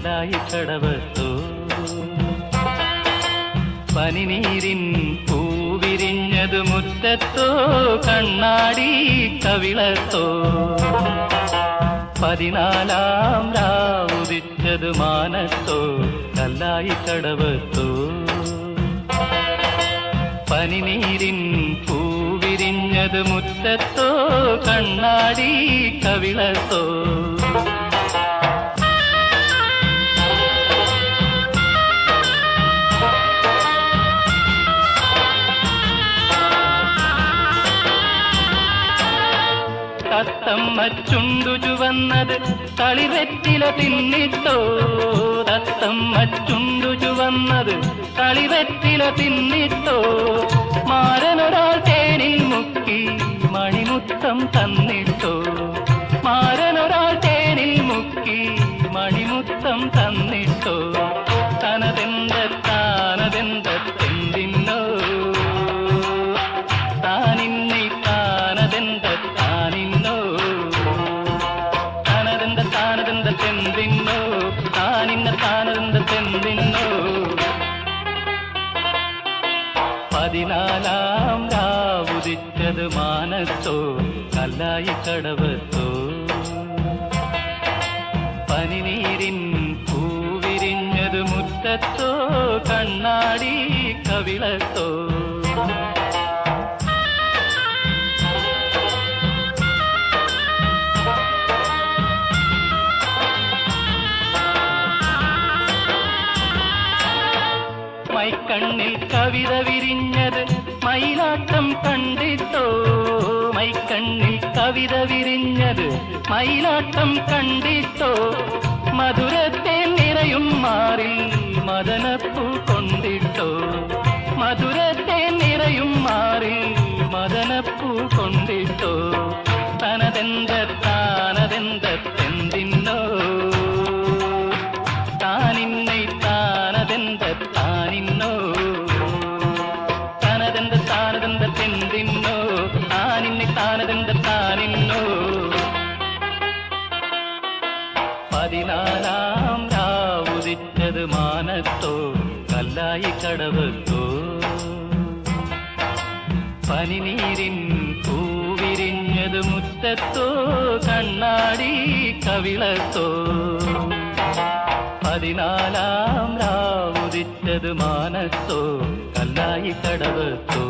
കല്ലായിക്കടവത്തോ പനിനീരിൻ പൂവിരിഞ്ഞതു മുറ്റത്തോ കണ്ണാടി കവിളത്തോ 14-ാം രാവുദിച്ചതു മാനത്തോ കല്ലായിക്കടവത്തോ പനിനീരിൻ പൂവിരിഞ്ഞതു മുറ്റത്തോ കണ്ണാടി കവിളത്തോ തത്തമ്മ ചുണ്ടു ചുവന്നത് തളിവെറ്റില തിന്നിട്ടോ തത്തമ്മ ചുണ്ടു ചുവന്നത് തളിവെറ്റില തിന്നിട്ടോ മാരനൊരാൾ തേനിൽ മുക്കി മണിമുത്തം തന്നിട്ടോ മാരനൊരാൾ തേനിൽ മുക്കി മണിമുത്തം തന്നിട്ടോ താനതെന്തെന്തിന്നോ താനിന്നെ താനതെന്തെന്തിന്നോ താനിന്ന താനതെന്തെന്തിന്നോ 14-ാം രാവുദിച്ചത് മാനത്തോ കല്ലായിക്കടവത്തോ പനിനീരിൻ പൂവിരിഞ്ഞത് മുറ്റത്തോ കണ്ണാടി കവിളത്തോ മൈക്കണ്ണിൽ കവിത വിരിഞ്ഞത് മയിലാട്ടം കണ്ടിട്ടോ മൈക്കണ്ണിൽ കവിത വിരിഞ്ഞത് മയിലാട്ടം കണ്ടിട്ടോ മധുരത്തെ നിറയും മാറിൽ മദനപ്പൂ കൊണ്ടിട്ടോ മധുരത്തെ നിറയും മാറിൽ മദനപ്പൂ കൊണ്ടിട്ടോ താനതെന്തെന്തിന്നോ താനിന്നെ താനതെന്തെന്തിന്നോ താനതെന്തെന്തിന്നോ താനിന്നെ താനതെന്തിന്നോ 14-ാം രാവുദിച്ചത് മാനത്തോ കല്ലായിക്കടവത്തോ പനിനീരിൻ പൂവിരിഞ്ഞത് മുറ്റത്തോ കണ്ണാടി കവിളത്തോ 14-ാം രാവുദിച്ചത് മാനത്തോ കല്ലായിക്കടവത്തോ